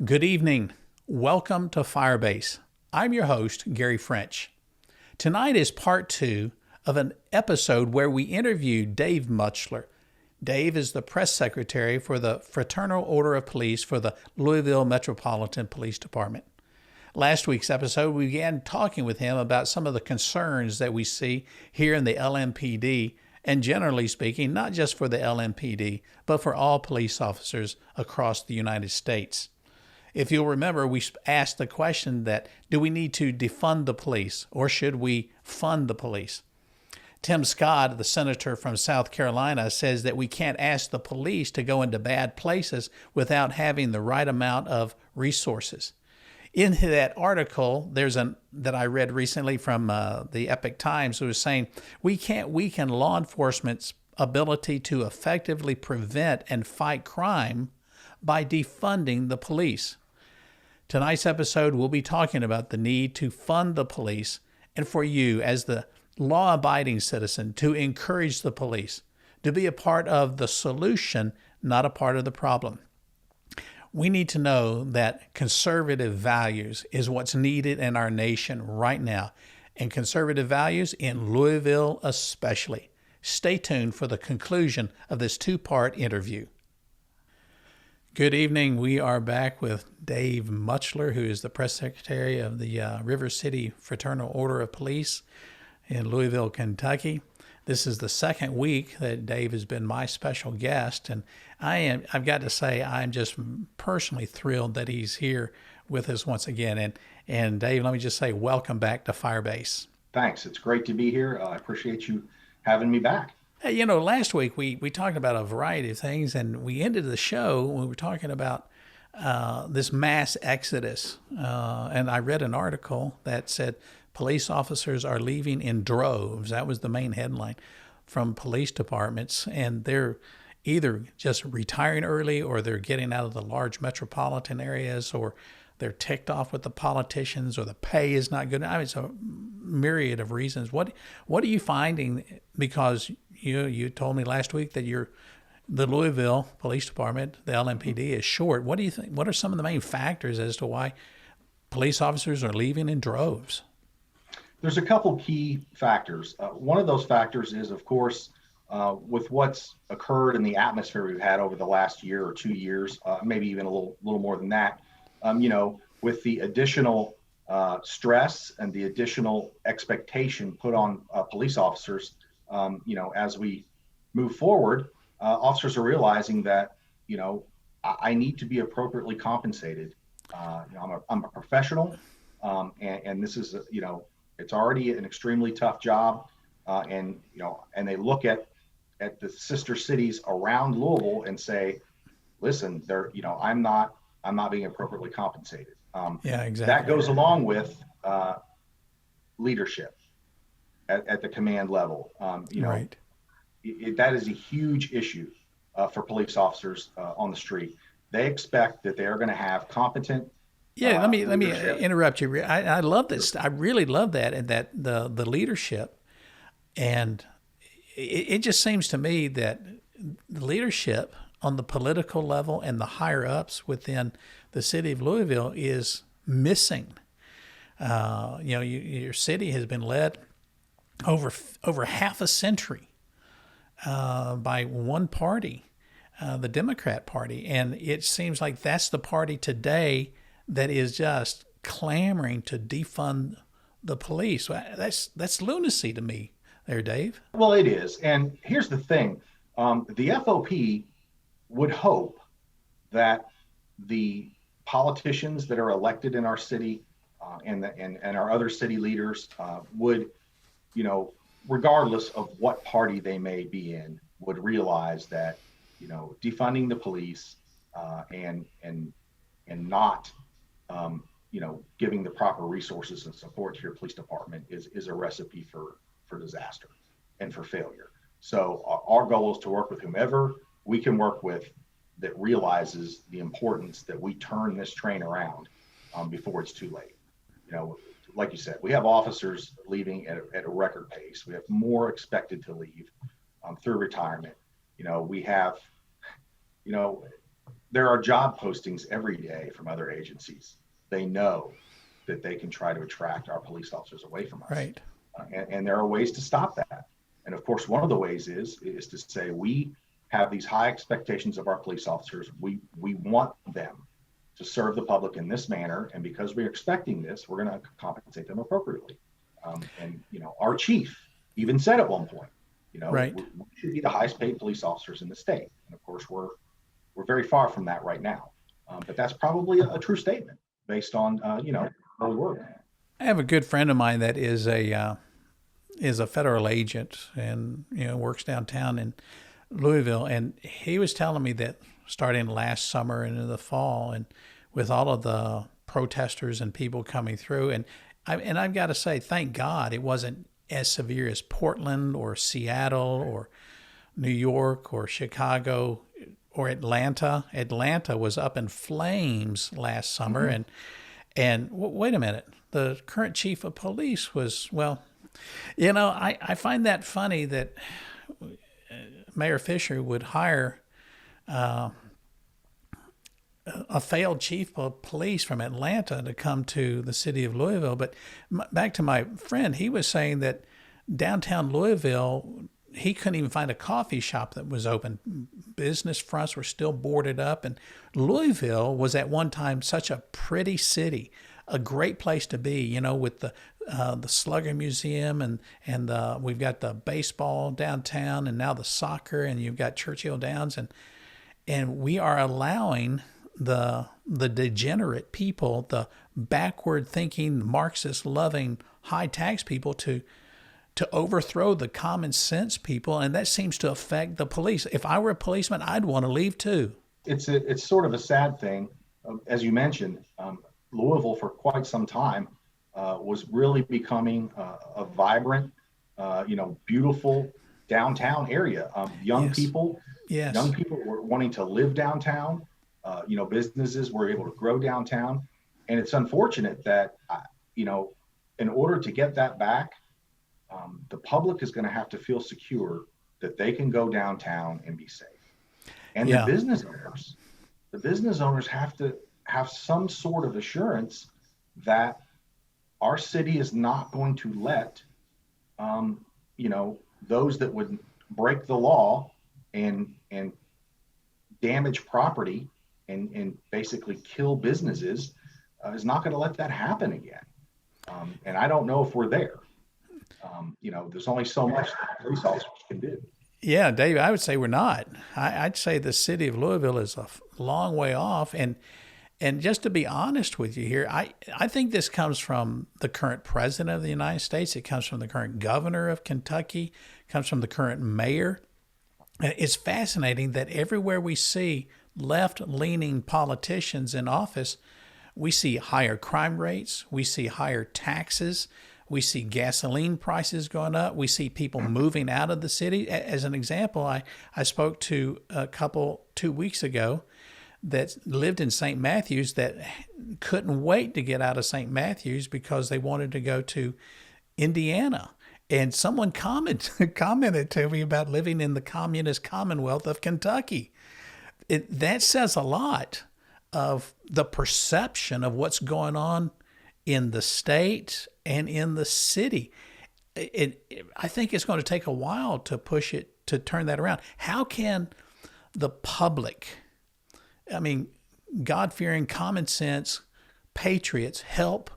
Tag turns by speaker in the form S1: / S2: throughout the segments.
S1: Good evening. Welcome to Firebase. I'm your host, Gary French. Tonight is part two of an episode where we interviewed Dave Mutchler. Dave is the press secretary for the Fraternal Order of Police for the Louisville Metropolitan Police Department. Last week's episode, we began talking with him about some of the concerns that we see here in the LMPD, and generally speaking, not just for the LMPD, but for all police officers across the United States. If you'll remember, we asked the question that, do we need to defund the police or should we fund the police? Tim Scott, the senator from South Carolina, says that we can't ask the police to go into bad places without having the right amount of resources. In that article, that I read recently from the Epoch Times, it was saying we can't weaken law enforcement's ability to effectively prevent and fight crime by defunding the police. Tonight's episode, we'll be talking about the need to fund the police and for you as the law-abiding citizen to encourage the police to be a part of the solution, not a part of the problem. We need to know that conservative values is what's needed in our nation right now, and conservative values in Louisville especially. Stay tuned for the conclusion of this two-part interview. Good evening. We are back with Dave Mutchler, who is the press secretary of the River City Fraternal Order of Police in Louisville, Kentucky. This is the second week that Dave has been my special guest, and I've got to say, I'm just personally thrilled that he's here with us once again. And Dave, let me just say, welcome back to Firebase.
S2: Thanks. It's great to be here. I appreciate you having me back.
S1: Hey, last week we talked about a variety of things, and we ended the show when we were talking about this mass exodus. And I read an article that said police officers are leaving in droves. That was the main headline from police departments, and they're either just retiring early or they're getting out of the large metropolitan areas, or they're ticked off with the politicians, or the pay is not good. I mean, it's a myriad of reasons. What are you finding? Because you told me last week that the Louisville Police Department, the LMPD, is short. What do you think? What are some of the main factors as to why police officers are leaving in droves?
S2: There's a couple key factors. One of those factors is, of course, with what's occurred in the atmosphere we've had over the last year or 2 years, maybe even a little more than that. With the additional stress and the additional expectation put on police officers, as we move forward, officers are realizing that, I need to be appropriately compensated. I'm a professional, and this is, it's already an extremely tough job, and they look at the sister cities around Louisville and say, listen, I'm not being appropriately compensated.
S1: Yeah, exactly.
S2: That goes along with leadership at the command level.
S1: Right.
S2: That is a huge issue for police officers on the street. They expect that they are going to have competent.
S1: Yeah, let me interrupt you. I love this. I really love that, and that the leadership, and it just seems to me that the leadership on the political level and the higher ups within the city of Louisville is missing. Your city has been led over half a century by one party, the Democrat Party, and it seems like that's the party today that is just clamoring to defund the police. That's lunacy to me there, Dave.
S2: Well, it is. And here's the thing. The FOP would hope that the politicians that are elected in our city and our other city leaders would, regardless of what party they may be in, would realize that, defunding the police and not giving the proper resources and support to your police department is a recipe for disaster and for failure. So our goal is to work with whomever we can work with that realizes the importance that we turn this train around before it's too late. Like you said, we have officers leaving at a record pace. We have more expected to leave through retirement. We have, there are job postings every day from other agencies. They know that they can try to attract our police officers away from us.
S1: Right.
S2: And there are ways to stop that. And of course, one of the ways is to say we have these high expectations of our police officers. We want them to serve the public in this manner, and because we're expecting this, we're going to compensate them appropriately. And our chief even said at one point,
S1: right,
S2: we should be the highest paid police officers in the state. And of course, we're very far from that right now. But that's probably a true statement based on our work.
S1: I have a good friend of mine that is a federal agent and works downtown in Louisville, and he was telling me that starting last summer and in the fall, and with all of the protesters and people coming through, and I've got to say, thank God it wasn't as severe as Portland or Seattle or New York or Chicago or Atlanta. Atlanta was up in flames last summer,
S2: Mm-hmm.
S1: and wait a minute, the current chief of police was, well, I find that funny that Mayor Fisher would hire a failed chief of police from Atlanta to come to the city of Louisville. But back to my friend, he was saying that downtown Louisville, he couldn't even find a coffee shop that was open. Business fronts were still boarded up. And Louisville was at one time such a pretty city, a great place to be, with the Slugger Museum and we've got the baseball downtown and now the soccer, and you've got Churchill Downs, and we are allowing the degenerate people, the backward thinking, Marxist loving, high tax people to overthrow the common sense people, and that seems to affect the police. If I were a policeman, I'd want to leave too.
S2: It's sort of a sad thing, as you mentioned. Louisville for quite some time was really becoming a vibrant, beautiful downtown area. Young
S1: Yes.
S2: people were wanting to live downtown. Businesses were able to grow downtown, and it's unfortunate that in order to get that back, the public is going to have to feel secure that they can go downtown and be safe. And
S1: Yeah.
S2: the business owners have to have some sort of assurance that our city is not going to let those that would break the law and damage property and basically kill businesses is not going to let that happen again. And I don't know if we're there. There's only so much that police officers can do.
S1: Yeah, Dave, I would say we're not. I'd say the city of Louisville is a long way off. And just to be honest with you here, I think this comes from the current president of the United States. It comes from the current governor of Kentucky. It comes from the current mayor. It's fascinating that everywhere we see left-leaning politicians in office, we see higher crime rates, we see higher taxes, we see gasoline prices going up, we see people moving out of the city. As an example, I spoke to a couple 2 weeks ago that lived in St. Matthews that couldn't wait to get out of St. Matthews because they wanted to go to Indiana. And someone commented to me about living in the communist Commonwealth of Kentucky. That says a lot of the perception of what's going on in the state and in the city. I think it's going to take a while to push it, to turn that around. How can the public, God-fearing, common sense patriots help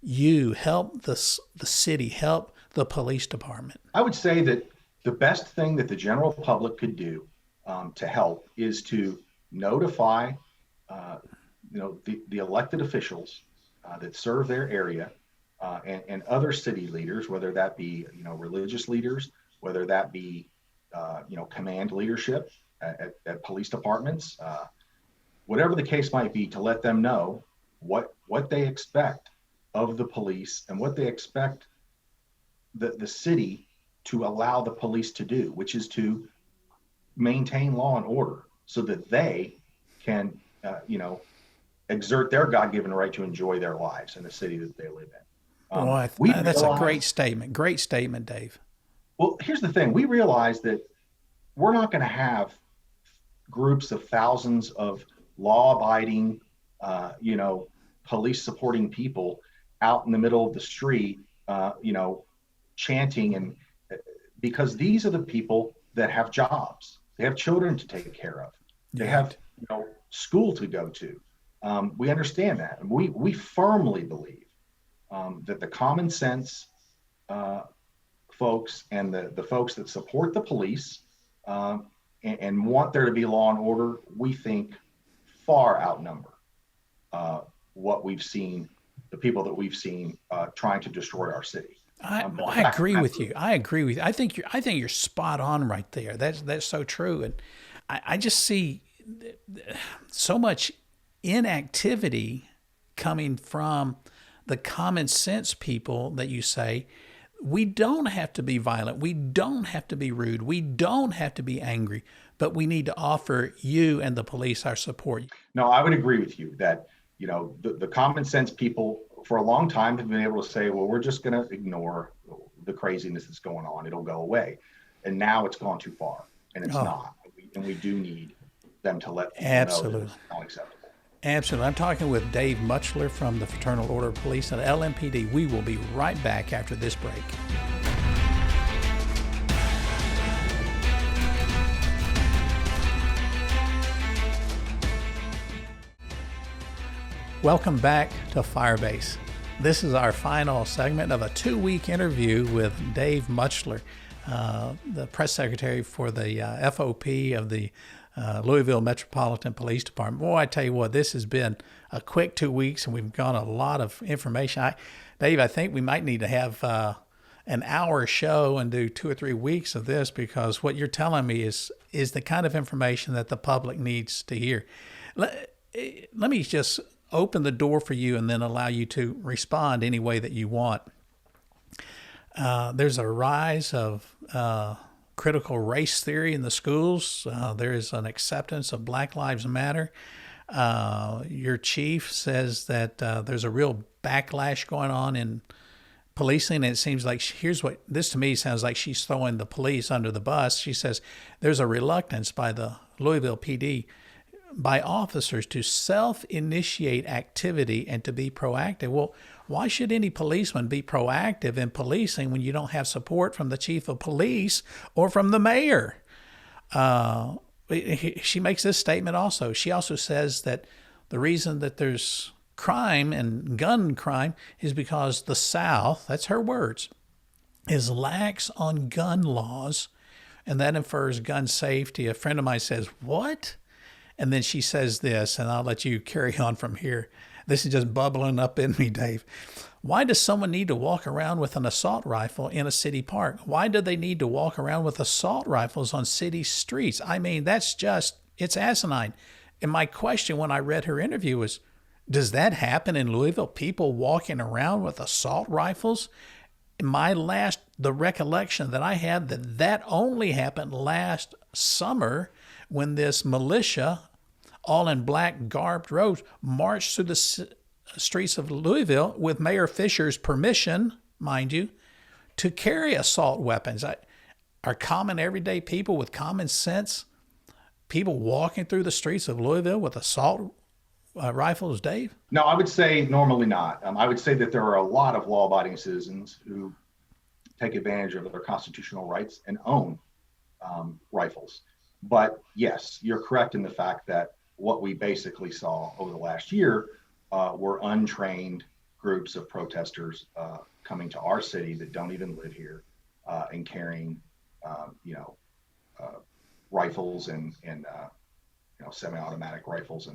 S1: the city, help the police department?
S2: I would say that the best thing that the general public could do to help is to notify the elected officials that serve their area and other city leaders, whether that be religious leaders, whether that be command leadership at police departments, whatever the case might be, to let them know what they expect of the police and what they expect the city to allow the police to do, which is to maintain law and order so that they can, exert their God-given right to enjoy their lives in the city that they live in.
S1: That's a great statement. Great statement, Dave.
S2: Well, here's the thing. We realize that we're not going to have groups of thousands of law-abiding, police-supporting people out in the middle of the street, chanting, and because these are the people that have jobs, they have children to take care of, they have school to go to. We understand that, and we firmly believe that the common sense folks and the folks that support the police and want there to be law and order, we think far outnumber what we've seen, the people that we've seen trying to destroy our city.
S1: I agree with you. I agree with you. I think you're spot on right there. That's so true. And I just see so much inactivity coming from the common sense people that you say, we don't have to be violent. We don't have to be rude. We don't have to be angry, but we need to offer you and the police our support.
S2: No, I would agree with you that, the common sense people for a long time have been able to say, well, we're just going to ignore the craziness that's going on. It'll go away. And now it's gone too far, and it's not. And we do need them to let people know that it's not acceptable.
S1: Absolutely. I'm talking with Dave Mutchler from the Fraternal Order of Police and LMPD. We will be right back after this break. Welcome back to Firebase. This is our final segment of a 2-week interview with Dave Mutchler, the press secretary for the FOP of the Louisville Metropolitan Police Department. Boy, I tell you what, this has been a quick 2 weeks, and we've got a lot of information. Dave, I think we might need to have an hour show and do 2 or 3 weeks of this, because what you're telling me is the kind of information that the public needs to hear. Let me just open the door for you and then allow you to respond any way that you want. There's a rise of critical race theory in the schools. There is an acceptance of Black Lives Matter. Your chief says that there's a real backlash going on in policing, and it seems like this to me sounds like she's throwing the police under the bus. She says there's a reluctance by the Louisville PD, by officers, to self-initiate activity and to be proactive. Well, why should any policeman be proactive in policing when you don't have support from the chief of police or from the mayor? She makes this statement also. She also says that the reason that there's crime and gun crime is because the South, that's her words, is lax on gun laws, and that infers gun safety. A friend of mine says, what? And then she says this, and I'll let you carry on from here. This is just bubbling up in me, Dave. Why does someone need to walk around with an assault rifle in a city park? Why do they need to walk around with assault rifles on city streets? I mean, it's asinine. And my question when I read her interview was, does that happen in Louisville? People walking around with assault rifles? The recollection that I had that only happened last summer when this militia, all in black garbed robes, marched through the streets of Louisville with Mayor Fisher's permission, mind you, to carry assault weapons. Are common everyday people with common sense, people walking through the streets of Louisville with assault rifles, Dave?
S2: No, I would say normally not. I would say that there are a lot of law-abiding citizens who take advantage of their constitutional rights and own rifles. But yes, you're correct in the fact that what we basically saw over the last year were untrained groups of protesters coming to our city that don't even live here and carrying, rifles and semi-automatic rifles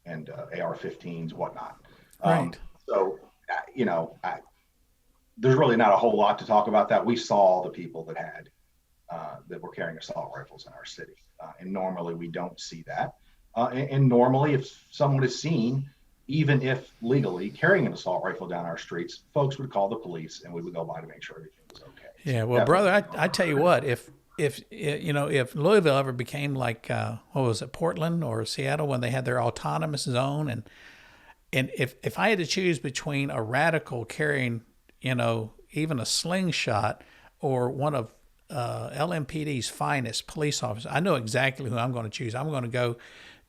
S2: and AR-15s, whatnot.
S1: Right.
S2: So, there's really not a whole lot to talk about that. We saw the people that were carrying assault rifles in our city. And normally we don't see that. And normally if someone is seen, even if legally carrying an assault rifle down our streets, folks would call the police and we would go by to make sure everything was okay.
S1: Yeah, well, brother, I tell you what, if Louisville ever became like, Portland or Seattle when they had their autonomous zone, and if I had to choose between a radical carrying, even a slingshot or one of LMPD's finest police officers, I know exactly who I'm going to choose. I'm going to go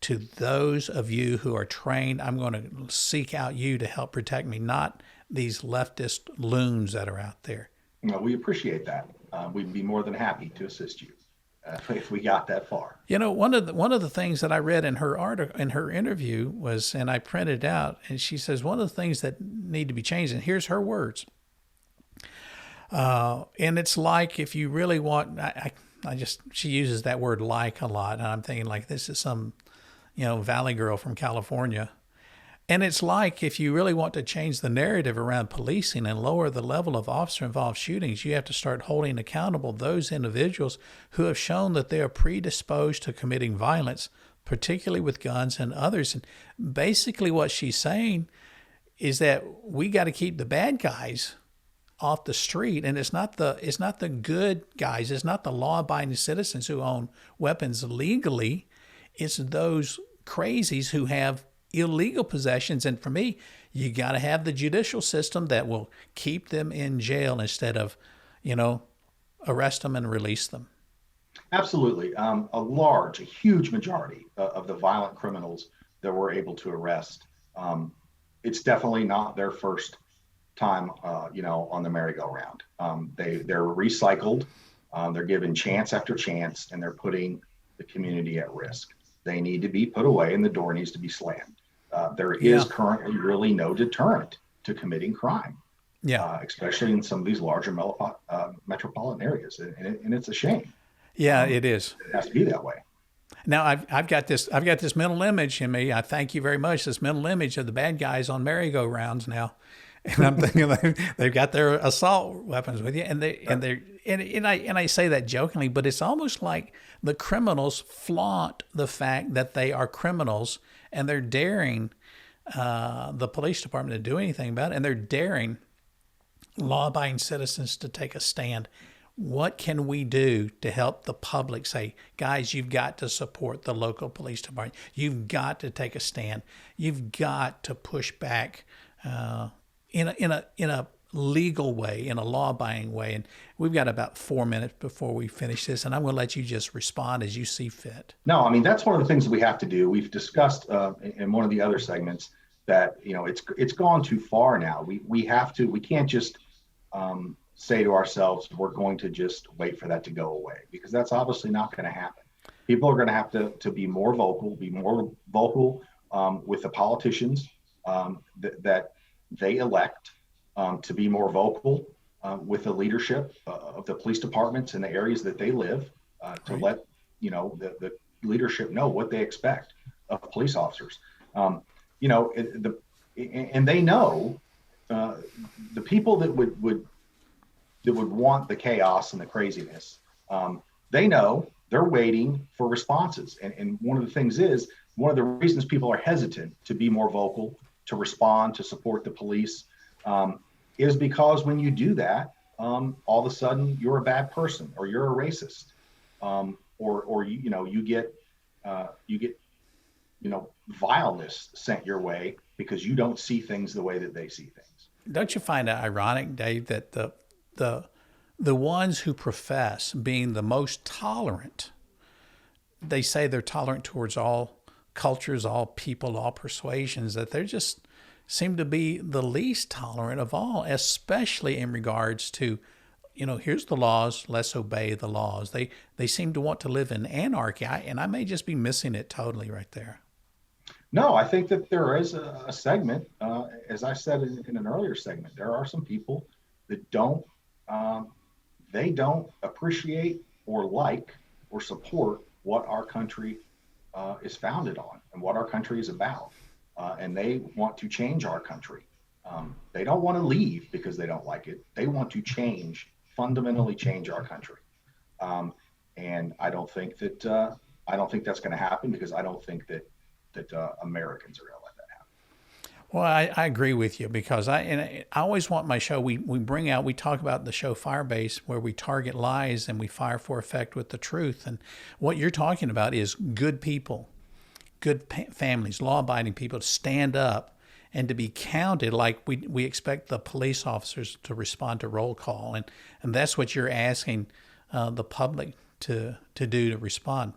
S1: to those of you who are trained. I'm going to seek out you to help protect me, not these leftist loons that are out there.
S2: We appreciate that. We'd be more than happy to assist you if we got that far.
S1: You know, one of the things that I read in her article, in her interview was, and I printed out, and she says one of the things that need to be changed, and here's her words. And it's like, if you really want, she uses that word like a lot, and I'm thinking like this is some, Valley girl from California. And it's like, if you really want to change the narrative around policing and lower the level of officer-involved shootings, you have to start holding accountable those individuals who have shown that they are predisposed to committing violence, particularly with guns and others. And basically what she's saying is that we got to keep the bad guys off the street, and it's not the good guys, it's not the law-abiding citizens who own weapons legally, it's those crazies who have illegal possessions. And for me, you got to have the judicial system that will keep them in jail instead of, arrest them and release them.
S2: Absolutely. A huge majority of the violent criminals that we're able to arrest, it's definitely not their first time, on the merry-go-round. They're recycled, they're given chance after chance, and they're putting the community at risk. They need to be put away, and the door needs to be slammed. There is currently really no deterrent to committing crime, especially in some of these larger metropolitan areas, and it's a shame.
S1: Yeah, it is.
S2: It has to be that way.
S1: Now I've got this mental image in me. I thank you very much. This mental image of the bad guys on merry-go-rounds now, and I'm thinking they've got their assault weapons with you, and I say that jokingly, but it's almost like the criminals flaunt the fact that they are criminals, and they're daring the police department to do anything about it, and they're daring law-abiding citizens to take a stand. What can we do to help the public say, guys, you've got to support the local police department. You've got to take a stand. You've got to push back in a legal way, in a law-abiding way. And we've got about 4 minutes before we finish this, and I'm going to let you just respond as you see fit.
S2: No, I mean, that's one of the things that we have to do. We've discussed in one of the other segments that, it's gone too far now. We can't just say to ourselves, we're going to just wait for that to go away, because that's obviously not going to happen. People are going to have to be more vocal with the politicians that they elect, to be more vocal with the leadership of the police departments in the areas that they live, to let the leadership know what they expect of police officers. And they know the people that would want the chaos and the craziness. They know they're waiting for responses. And one of the things is, one of the reasons people are hesitant to be more vocal, to respond, to support the police, is because when you do that, all of a sudden you're a bad person, or you're a racist, or you get vileness sent your way because you don't see things the way that they see things.
S1: Don't you find it ironic, Dave, that the ones who profess being the most tolerant, they say they're tolerant towards all cultures, all people, all persuasions, that they're just seem to be the least tolerant of all, especially in regards to, here's the laws, let's obey the laws. They seem to want to live in anarchy, and I may just be missing it totally right there.
S2: No, I think that there is a segment, as I said in an earlier segment, there are some people that don't appreciate or like or support what our country is founded on and what our country is about. And they want to change our country. They don't want to leave because they don't like it. They want to fundamentally change our country. And I don't think that's going to happen, because I don't think that Americans are going to let that happen.
S1: Well, I agree with you, because I always want my show. We talk about the show Firebase, where we target lies and we fire for effect with the truth. And what you're talking about is good people, good families, law-abiding people to stand up and to be counted, like we expect the police officers to respond to roll call. And that's what you're asking the public to do, to respond.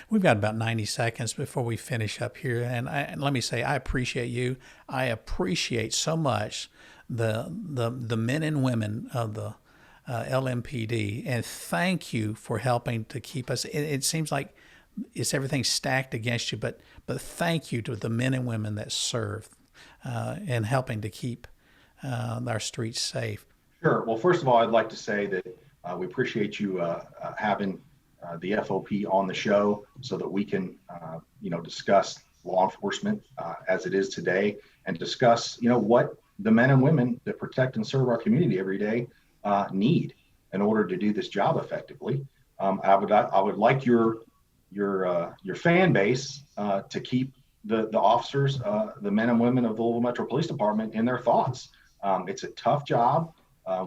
S1: We've got about 90 seconds before we finish up here. And let me say, I appreciate you. I appreciate so much the men and women of the LMPD. And thank you for helping to keep us. It seems like it's everything stacked against you, but thank you to the men and women that serve and helping to keep our streets safe.
S2: Sure. Well, first of all, I'd like to say that we appreciate you having the FOP on the show so that we can, discuss law enforcement as it is today and discuss, what the men and women that protect and serve our community every day need in order to do this job effectively. I would like your fan base to keep the officers, the men and women of the Louisville Metro Police Department in their thoughts. It's a tough job.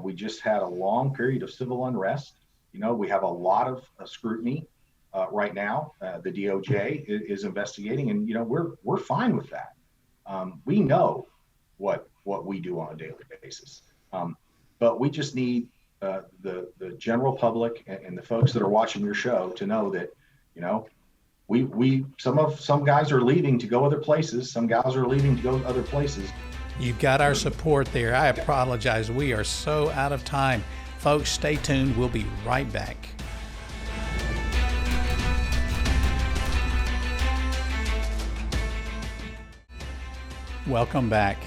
S2: We just had a long period of civil unrest. We have a lot of scrutiny right now. The DOJ is investigating, and we're fine with that. We know what we do on a daily basis, but we just need the general public and the folks that are watching your show to know that some guys are leaving to go other places. Some gals are leaving to go other places.
S1: You've got our support there. I apologize. We are so out of time. Folks, stay tuned. We'll be right back. Welcome back.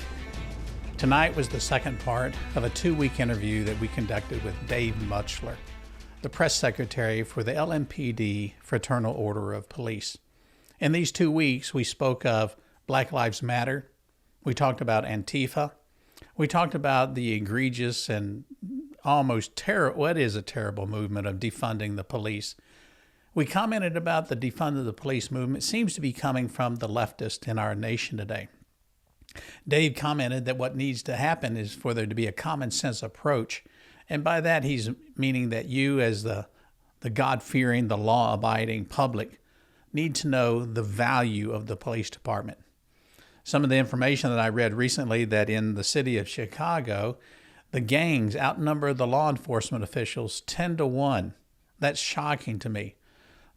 S1: Tonight was the second part of a 2-week interview that we conducted with Dave Mutchler, the press secretary for the LMPD Fraternal Order of Police. In these 2 weeks, we spoke of Black Lives Matter. We talked about Antifa. We talked about the egregious and almost what is a terrible movement of defunding the police. We commented about the defund of the police movement. It seems to be coming from the leftists in our nation today. Dave commented that what needs to happen is for there to be a common sense approach. And by that, he's meaning that you as the God-fearing, the law-abiding public need to know the value of the police department. Some of the information that I read recently that in the city of Chicago, the gangs outnumber the law enforcement officials 10-1. That's shocking to me.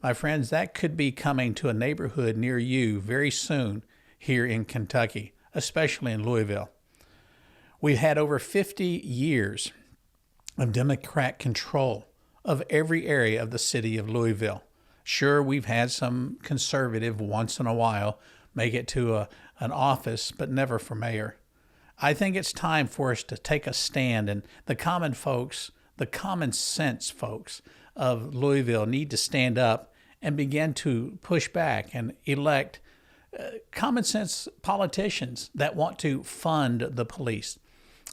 S1: My friends, that could be coming to a neighborhood near you very soon here in Kentucky, especially in Louisville. We've had over 50 years of Democrat control of every area of the city of Louisville. Sure, we've had some conservative once in a while make it to an office, but never for mayor. I think it's time for us to take a stand, and the common folks, the common sense folks of Louisville need to stand up and begin to push back and elect common sense politicians that want to fund the police,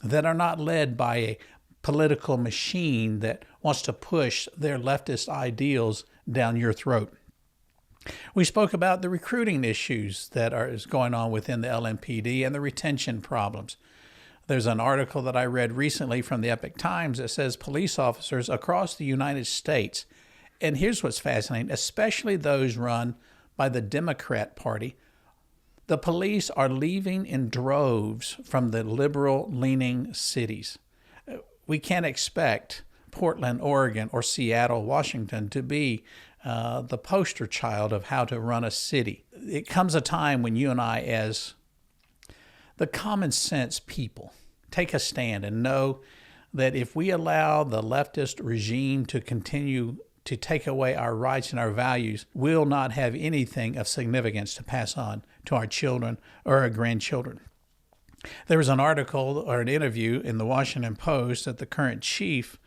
S1: that are not led by a political machine that wants to push their leftist ideals down your throat. We spoke about the recruiting issues that is going on within the LMPD and the retention problems. There's an article that I read recently from the Epoch Times that says police officers across the United States, and here's what's fascinating, especially those run by the Democrat Party, the police are leaving in droves from the liberal-leaning cities. We can't expect Portland, Oregon, or Seattle, Washington to be the poster child of how to run a city. It comes a time when you and I, as the common sense people, take a stand and know that if we allow the leftist regime to continue to take away our rights and our values, we'll not have anything of significance to pass on to our children or our grandchildren. There was an article or an interview in the Washington Post that the current chief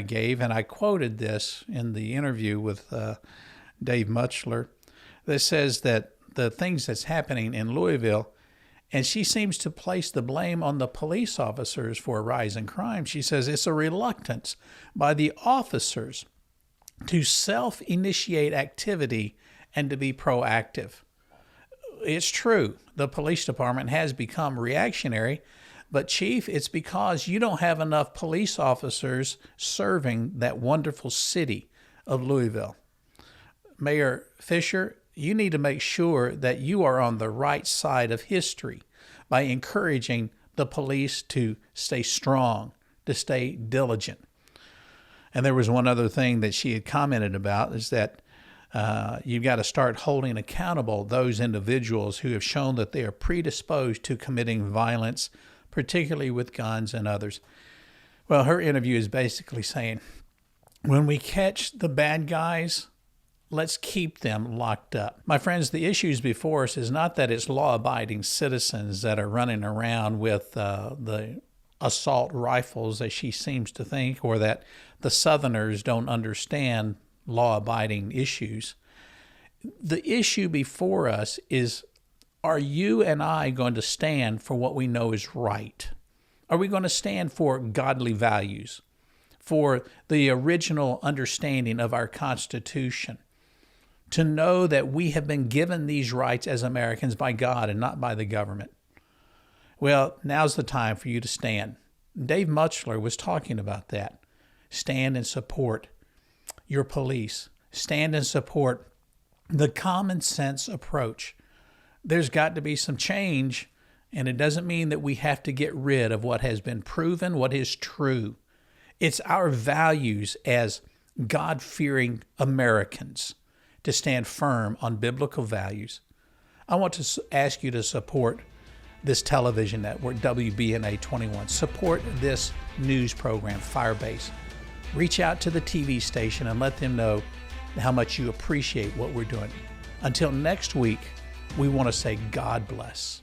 S1: gave, and I quoted this in the interview with Dave Mutchler, that says that the things that's happening in Louisville, and she seems to place the blame on the police officers for a rise in crime. She says it's a reluctance by the officers to self-initiate activity and to be proactive. It's true, the police department has become reactionary, but Chief, it's because you don't have enough police officers serving that wonderful city of Louisville. Mayor Fisher, you need to make sure that you are on the right side of history by encouraging the police to stay strong, to stay diligent. And there was one other thing that she had commented about, is that You've got to start holding accountable those individuals who have shown that they are predisposed to committing violence, particularly with guns and others. Well, her interview is basically saying, when we catch the bad guys, let's keep them locked up. My friends, the issues before us is not that it's law-abiding citizens that are running around with the assault rifles, as she seems to think, or that the Southerners don't understand law-abiding issues. The issue before us is, are you and I going to stand for what we know is right? Are we going to stand for godly values, for the original understanding of our Constitution, to know that we have been given these rights as Americans by God and not by the government? Well, now's the time for you to stand. Dave Mutchler was talking about that. Stand and support your police. Stand and support the common sense approach. There's got to be some change, and it doesn't mean that we have to get rid of what has been proven, what is true. It's our values as God-fearing Americans to stand firm on biblical values. I want to ask you to support this television network, WBNA 21. Support this news program, Firebase. Reach out to the TV station and let them know how much you appreciate what we're doing. Until next week, we want to say God bless.